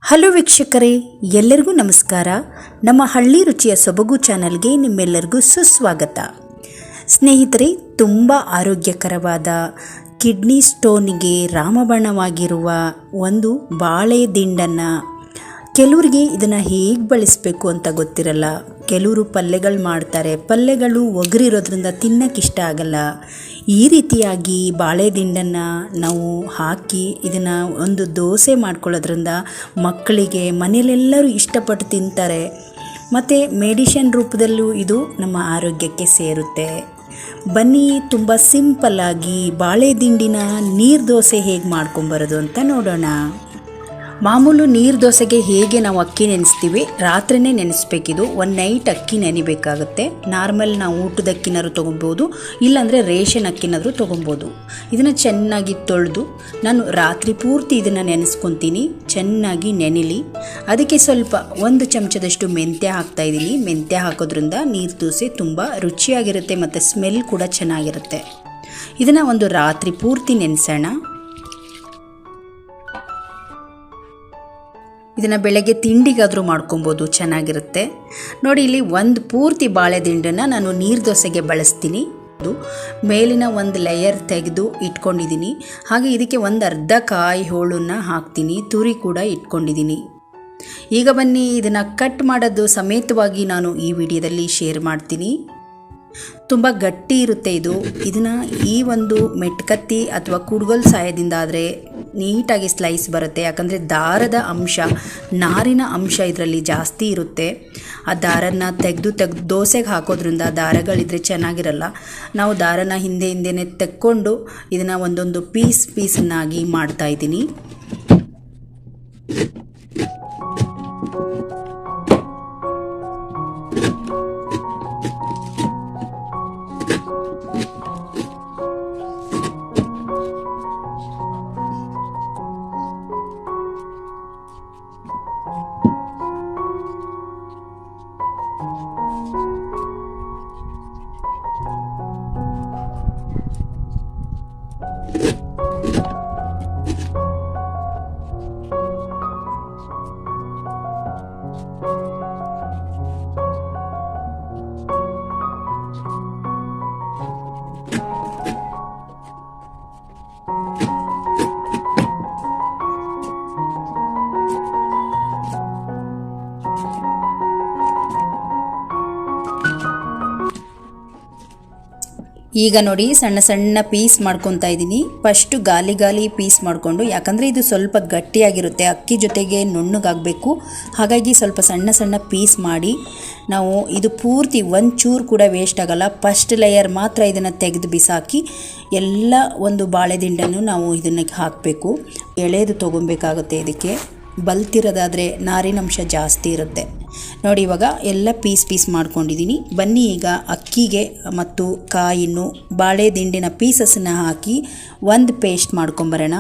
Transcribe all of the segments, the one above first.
Hello ವೀಕ್ಷಕರೇ, ಎಲ್ಲರಿಗೂ ನಮಸ್ಕಾರ. ನಮ್ಮ ಹಳ್ಳಿ ರುಚಿಯ ಸೊಬಗು ಚಾನಲ್ಗೆ ನಿಮ್ಮೆಲ್ಲರಿಗೂ ಸುಸ್ವಾಗತ. ಸ್ನೇಹಿತರೆ, ತುಂಬ ಆರೋಗ್ಯಕರವಾದ ಕಿಡ್ನಿ ಸ್ಟೋನಿಗೆ ರಾಮಬಾಣವಾಗಿರುವ ಒಂದು ಬಾಳೆ ದಿಂಡನ್ನು ಕೆಲವರಿಗೆ ಇದನ್ನು ಹೇಗೆ ಬಳಸಬೇಕು ಅಂತ ಗೊತ್ತಿರಲ್ಲ. ಕೆಲವರು ಪಲ್ಯಗಳು ಮಾಡ್ತಾರೆ, ಪಲ್ಯಗಳು ಒಗರಿರೋದ್ರಿಂದ ತಿನ್ನೋಕ್ಕಿಷ್ಟ ಆಗಲ್ಲ. ಈ ರೀತಿಯಾಗಿ ಬಾಳೆ ದಿಂಡನ್ನು ನಾವು ಹಾಕಿ ಇದನ್ನು ಒಂದು ದೋಸೆ ಮಾಡ್ಕೊಳ್ಳೋದ್ರಿಂದ ಮಕ್ಕಳಿಗೆ ಮನೆಯಲ್ಲೆಲ್ಲರೂ ಇಷ್ಟಪಟ್ಟು ತಿಂತಾರೆ. ಮತ್ತು ಮೆಡಿಷನ್ ರೂಪದಲ್ಲೂ ಇದು ನಮ್ಮ ಆರೋಗ್ಯಕ್ಕೆ ಸೇರುತ್ತೆ. ಬನ್ನಿ, ತುಂಬ ಸಿಂಪಲ್ಲಾಗಿ ಬಾಳೆ ದಿಂಡಿನ ನೀರು ದೋಸೆ ಹೇಗೆ ಮಾಡ್ಕೊಂಬರೋದು ಅಂತ ನೋಡೋಣ. ಮಾಮೂಲು ನೀರು ದೋಸೆಗೆ ಹೇಗೆ ನಾವು ಅಕ್ಕಿ ನೆನೆಸ್ತೀವಿ, ರಾತ್ರಿನೇ ನೆನೆಸ್ಬೇಕಿದು. ಒಂದು ನೈಟ್ ಅಕ್ಕಿ ನೆನಿಬೇಕಾಗುತ್ತೆ. ನಾರ್ಮಲ್ ನಾವು ಊಟದ ಅಕ್ಕಿನಾದ್ರು ತೊಗೊಬೋದು, ಇಲ್ಲಾಂದರೆ ರೇಷನ್ ಅಕ್ಕಿನಾದರೂ ತೊಗೊಬೋದು. ಇದನ್ನು ಚೆನ್ನಾಗಿ ತೊಳೆದು ನಾನು ರಾತ್ರಿ ಪೂರ್ತಿ ಇದನ್ನು ನೆನೆಸ್ಕೊತೀನಿ. ಚೆನ್ನಾಗಿ ನೆನೆಲಿ. ಅದಕ್ಕೆ ಸ್ವಲ್ಪ 1 ಚಮಚದಷ್ಟು ಮೆಂತ್ಯ ಹಾಕ್ತಾಯಿದ್ದೀನಿ. ಮೆಂತ್ಯ ಹಾಕೋದ್ರಿಂದ ನೀರು ದೋಸೆ ತುಂಬ ರುಚಿಯಾಗಿರುತ್ತೆ ಮತ್ತು ಸ್ಮೆಲ್ ಕೂಡ ಚೆನ್ನಾಗಿರುತ್ತೆ. ಇದನ್ನು ಒಂದು ರಾತ್ರಿ ಪೂರ್ತಿ ನೆನೆಸೋಣ. ಇದನ್ನು ಬೆಳಗ್ಗೆ ತಿಂಡಿಗಾದರೂ ಮಾಡ್ಕೊಬೋದು, ಚೆನ್ನಾಗಿರುತ್ತೆ. ನೋಡಿ, ಇಲ್ಲಿ ಒಂದು ಪೂರ್ತಿ ಬಾಳೆ ದಿಂಡನ್ನು ನಾನು ನೀರು ದೋಸೆಗೆ ಬಳಸ್ತೀನಿ. ಅದು ಮೇಲಿನ ಒಂದು ಲೇಯರ್ ತೆಗೆದು ಇಟ್ಕೊಂಡಿದ್ದೀನಿ. ಹಾಗೆ ಇದಕ್ಕೆ ಒಂದು ಅರ್ಧ ಕಾಯಿ ಹೋಳನ್ನು ಹಾಕ್ತೀನಿ. ತುರಿ ಕೂಡ ಇಟ್ಕೊಂಡಿದ್ದೀನಿ. ಈಗ ಬನ್ನಿ, ಇದನ್ನು ಕಟ್ ಮಾಡೋದು ಸಮೇತವಾಗಿ ನಾನು ಈ ವಿಡಿಯೋದಲ್ಲಿ ಶೇರ್ ಮಾಡ್ತೀನಿ. ತುಂಬ ಗಟ್ಟಿ ಇರುತ್ತೆ ಇದು. ಇದನ್ನು ಈ ಒಂದು ಮೆಟ್ಕತ್ತಿ ಅಥವಾ ಕುಡ್ಗೋಲ್ ಸಹಾಯದಿಂದ ಆದರೆ ನೀಟಾಗಿ ಸ್ಲೈಸ್ ಬರುತ್ತೆ. ಯಾಕಂದರೆ ದಾರದ ಅಂಶ, ನಾರಿನ ಅಂಶ ಇದರಲ್ಲಿ ಜಾಸ್ತಿ ಇರುತ್ತೆ. ಆ ದಾರನ ತೆಗೆದು ದೋಸೆಗೆ ಹಾಕೋದ್ರಿಂದ ದಾರಗಳಿದ್ರೆ ಚೆನ್ನಾಗಿರಲ್ಲ. ನಾವು ದಾರನ ಹಿಂದೆನೇ ತೆಕ್ಕೊಂಡು ಇದನ್ನು ಒಂದೊಂದು ಪೀಸನ್ನಾಗಿ ಮಾಡ್ತಾಯಿದ್ದೀನಿ. ಈಗ ನೋಡಿ, ಸಣ್ಣ ಸಣ್ಣ ಪೀಸ್ ಮಾಡ್ಕೊತಾ ಇದ್ದೀನಿ. ಫಸ್ಟು ಗಾಲಿ ಪೀಸ್ ಮಾಡಿಕೊಂಡು, ಯಾಕಂದರೆ ಇದು ಸ್ವಲ್ಪ ಗಟ್ಟಿಯಾಗಿರುತ್ತೆ, ಅಕ್ಕಿ ಜೊತೆಗೆ ನುಣ್ಣಗಾಗಬೇಕು. ಹಾಗಾಗಿ ಸ್ವಲ್ಪ ಸಣ್ಣ ಸಣ್ಣ ಪೀಸ್ ಮಾಡಿ ನಾವು ಇದು ಪೂರ್ತಿ ಒಂಚೂರು ಕೂಡ ವೇಸ್ಟ್ ಆಗಲ್ಲ. ಫಸ್ಟ್ ಲೇಯರ್ ಮಾತ್ರ ಇದನ್ನು ತೆಗೆದು ಬಿಸಾಕಿ ಎಲ್ಲ ಒಂದು ಬಾಳೆ ದಿಂಡನ್ನು ನಾವು ಇದನ್ನು ಹಾಕಬೇಕು. ಎಳೆದು ತೊಗೊಬೇಕಾಗುತ್ತೆ. ಇದಕ್ಕೆ ಬಲ್ತಿರೋದಾದರೆ ನಾರಿನಂಶ ಜಾಸ್ತಿ ಇರುತ್ತೆ. ನೋಡಿ, ಇವಾಗ ಎಲ್ಲ ಪೀಸ್ ಮಾಡ್ಕೊಂಡಿದ್ದೀನಿ. ಬನ್ನಿ, ಈಗ ಅಕ್ಕಿಗೆ ಮತ್ತು ಕಾಯಿನ್ನು ಬಾಳೆ ದಿಂಡಿನ ಪೀಸಸ್ಸನ್ನು ಹಾಕಿ ಒಂದು ಪೇಸ್ಟ್ ಮಾಡ್ಕೊಂಬರೋಣ.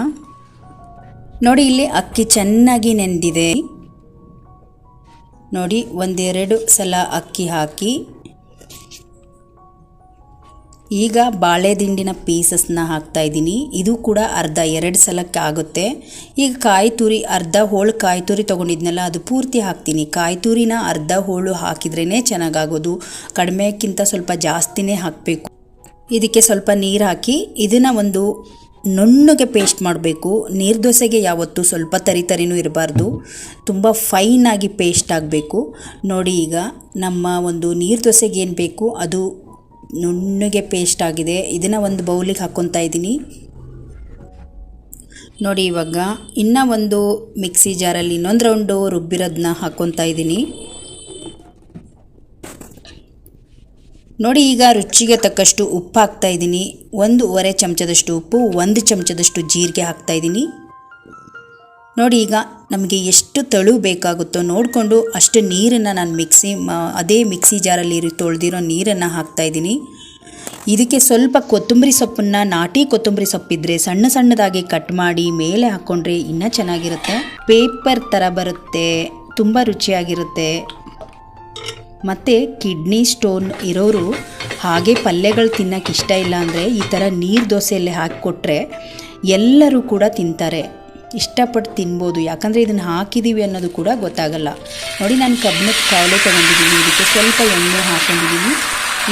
ನೋಡಿ, ಇಲ್ಲಿ ಅಕ್ಕಿ ಚೆನ್ನಾಗಿ ನೆಂದಿದೆ. ನೋಡಿ, 1-2 ಸಲ ಅಕ್ಕಿ ಹಾಕಿ ಈಗ ಬಾಳೆ ದಿಂಡಿನ ಪೀಸಸ್ನ ಹಾಕ್ತಾಯಿದ್ದೀನಿ. ಇದು ಕೂಡ ಅರ್ಧ 2 ಸಲಕ್ಕೆ ಆಗುತ್ತೆ. ಈಗ ಕಾಯಿ ತುರಿ, ಅರ್ಧ ಹೋಳು ಕಾಯಿ ತುರಿ ತೊಗೊಂಡಿದ್ನಲ್ಲ, ಅದು ಪೂರ್ತಿ ಹಾಕ್ತೀನಿ. ಕಾಯಿ ತುರಿನ ಅರ್ಧ ಹೋಳು ಹಾಕಿದ್ರೇ ಚೆನ್ನಾಗಾಗೋದು. ಕಡಿಮೆಕ್ಕಿಂತ ಸ್ವಲ್ಪ ಜಾಸ್ತಿನೇ ಹಾಕಬೇಕು. ಇದಕ್ಕೆ ಸ್ವಲ್ಪ ನೀರು ಹಾಕಿ ಇದನ್ನು ಒಂದು ನುಣ್ಣಗೆ ಪೇಸ್ಟ್ ಮಾಡಬೇಕು. ನೀರು ದೋಸೆಗೆ ಯಾವತ್ತೂ ಸ್ವಲ್ಪ ತರಿನೂ ಇರಬಾರ್ದು, ತುಂಬ ಫೈನಾಗಿ ಪೇಸ್ಟ್ ಆಗಬೇಕು. ನೋಡಿ, ಈಗ ನಮ್ಮ ಒಂದು ನೀರು ದೋಸೆಗೆ ಏನು ಬೇಕು ಅದು ನುಣ್ಣಗೆ ಪೇಸ್ಟ್ ಆಗಿದೆ. ಇದನ್ನು ಒಂದು ಬೌಲಿಗೆ ಹಾಕ್ಕೊತಾ ಇದ್ದೀನಿ. ನೋಡಿ, ಇವಾಗ ಇನ್ನೂ ಒಂದು ಮಿಕ್ಸಿ ಜಾರಲ್ಲಿ ಇನ್ನೊಂದು ರೌಂಡು ರುಬ್ಬಿರೋದನ್ನ ಹಾಕ್ಕೊತಾ ಇದ್ದೀನಿ. ನೋಡಿ, ಈಗ ರುಚಿಗೆ ತಕ್ಕಷ್ಟು ಉಪ್ಪು ಹಾಕ್ತಾಯಿದ್ದೀನಿ. 1.5 ಚಮಚದಷ್ಟು ಉಪ್ಪು, 1 ಚಮಚದಷ್ಟು ಜೀರಿಗೆ ಹಾಕ್ತಾಯಿದ್ದೀನಿ. ನೋಡಿ, ಈಗ ನಮಗೆ ಎಷ್ಟು ತೆಳು ಬೇಕಾಗುತ್ತೋ ನೋಡಿಕೊಂಡು ಅಷ್ಟು ನೀರನ್ನು ನಾನು ಅದೇ ಮಿಕ್ಸಿ ಜಾರಲ್ಲಿ ತೊಳೆದಿರೋ ನೀರನ್ನು ಹಾಕ್ತಾಯಿದ್ದೀನಿ. ಇದಕ್ಕೆ ಸ್ವಲ್ಪ ಕೊತ್ತಂಬರಿ ಸೊಪ್ಪನ್ನು, ನಾಟಿ ಕೊತ್ತಂಬರಿ ಸೊಪ್ಪಿದ್ರೆ ಸಣ್ಣದಾಗಿ ಕಟ್ ಮಾಡಿ ಮೇಲೆ ಹಾಕ್ಕೊಂಡ್ರೆ ಇನ್ನೂ ಚೆನ್ನಾಗಿರುತ್ತೆ. ಪೇಪರ್ ಥರ ಬರುತ್ತೆ, ತುಂಬ ರುಚಿಯಾಗಿರುತ್ತೆ. ಮತ್ತು ಕಿಡ್ನಿ ಸ್ಟೋನ್ ಇರೋರು ಹಾಗೆ ಪಲ್ಯಗಳು ತಿನ್ನೋಕ್ಕೆ ಇಷ್ಟ ಇಲ್ಲ ಅಂದರೆ ಈ ಥರ ನೀರು ದೋಸೆಯಲ್ಲಿ ಹಾಕಿಕೊಟ್ರೆ ಎಲ್ಲರೂ ಕೂಡ ತಿಂತಾರೆ. ಇಷ್ಟಪಟ್ಟು ತಿನ್ಬೋದು, ಯಾಕಂದರೆ ಇದನ್ನು ಹಾಕಿದ್ದೀವಿ ಅನ್ನೋದು ಕೂಡ ಗೊತ್ತಾಗಲ್ಲ. ನೋಡಿ, ನಾನು ಕಬ್ಬಿಣದ ಕಾವಲೆ ತೊಗೊಂಡಿದ್ದೀನಿ, ಇದಕ್ಕೆ ಸ್ವಲ್ಪ ಎಣ್ಣೆ ಹಾಕ್ಕೊಂಡಿದ್ದೀನಿ.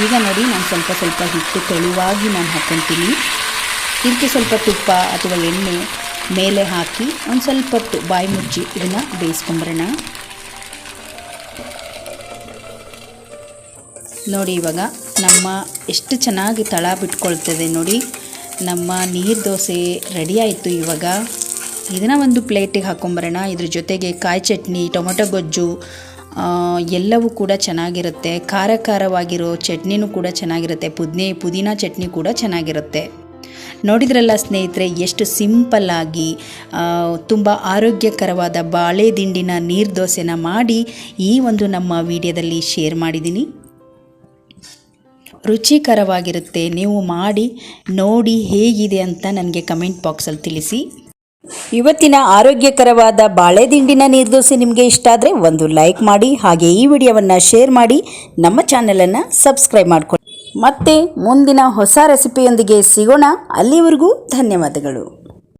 ಈಗ ನೋಡಿ, ನಾನು ಸ್ವಲ್ಪ ಸ್ವಲ್ಪ ಹಿಟ್ಟು ತೆಳುವಾಗಿ ನಾನು ಹಾಕ್ಕೊತೀನಿ. ಇದಕ್ಕೆ ಸ್ವಲ್ಪ ತುಪ್ಪ ಅಥವಾ ಎಣ್ಣೆ ಮೇಲೆ ಹಾಕಿ ಒಂದು ಸ್ವಲ್ಪ ಹೊತ್ತು ಬಾಯಿ ಮುಚ್ಚಿ ಇದನ್ನು ಬೇಯಿಸ್ಕೊಂಬರೋಣ. ನೋಡಿ, ಇವಾಗ ನಮ್ಮ ಎಷ್ಟು ಚೆನ್ನಾಗಿ ತಳ ಬಿಟ್ಕೊಳ್ತದೆ ನೋಡಿ. ನಮ್ಮ ನೀರು ದೋಸೆ ರೆಡಿ ಆಯಿತು. ಇವಾಗ ಇದನ್ನು ಒಂದು ಪ್ಲೇಟಿಗೆ ಹಾಕ್ಕೊಂಬರೋಣ. ಇದ್ರ ಜೊತೆಗೆ ಕಾಯಿ ಚಟ್ನಿ, ಟೊಮೊಟೊ ಗೊಜ್ಜು ಎಲ್ಲವೂ ಕೂಡ ಚೆನ್ನಾಗಿರುತ್ತೆ. ಖಾರ ಖಾರವಾಗಿರೋ ಚಟ್ನಿನೂ ಕೂಡ ಚೆನ್ನಾಗಿರುತ್ತೆ. ಪುದೀನ ಚಟ್ನಿ ಕೂಡ ಚೆನ್ನಾಗಿರುತ್ತೆ. ನೋಡಿದ್ರಲ್ಲ ಸ್ನೇಹಿತರೆ, ಎಷ್ಟು ಸಿಂಪಲ್ಲಾಗಿ ತುಂಬ ಆರೋಗ್ಯಕರವಾದ ಬಾಳೆ ದಿಂಡಿನ ನೀರು ದೋಸೆನ ಮಾಡಿ ಈ ಒಂದು ನಮ್ಮ ವಿಡಿಯೋದಲ್ಲಿ ಶೇರ್ ಮಾಡಿದ್ದೀನಿ. ರುಚಿಕರವಾಗಿರುತ್ತೆ. ನೀವು ಮಾಡಿ ನೋಡಿ ಹೇಗಿದೆ ಅಂತ ನನಗೆ ಕಮೆಂಟ್ ಬಾಕ್ಸಲ್ಲಿ ತಿಳಿಸಿ. ಇವತ್ತಿನ ಆರೋಗ್ಯಕರವಾದ ಬಾಳೆ ದಿಂಡಿನ ನೀರು ದೋಸೆ ನಿಮಗೆ ಇಷ್ಟ ಆದರೆ ಒಂದು ಲೈಕ್ ಮಾಡಿ, ಹಾಗೆ ಈ ವಿಡಿಯೋವನ್ನು ಶೇರ್ ಮಾಡಿ, ನಮ್ಮ ಚಾನಲನ್ನು ಸಬ್ಸ್ಕ್ರೈಬ್ ಮಾಡಿಕೊಳ್ಳಿ. ಮತ್ತೆ ಮುಂದಿನ ಹೊಸ ರೆಸಿಪಿಯೊಂದಿಗೆ ಸಿಗೋಣ. ಅಲ್ಲಿವರೆಗೂ ಧನ್ಯವಾದಗಳು.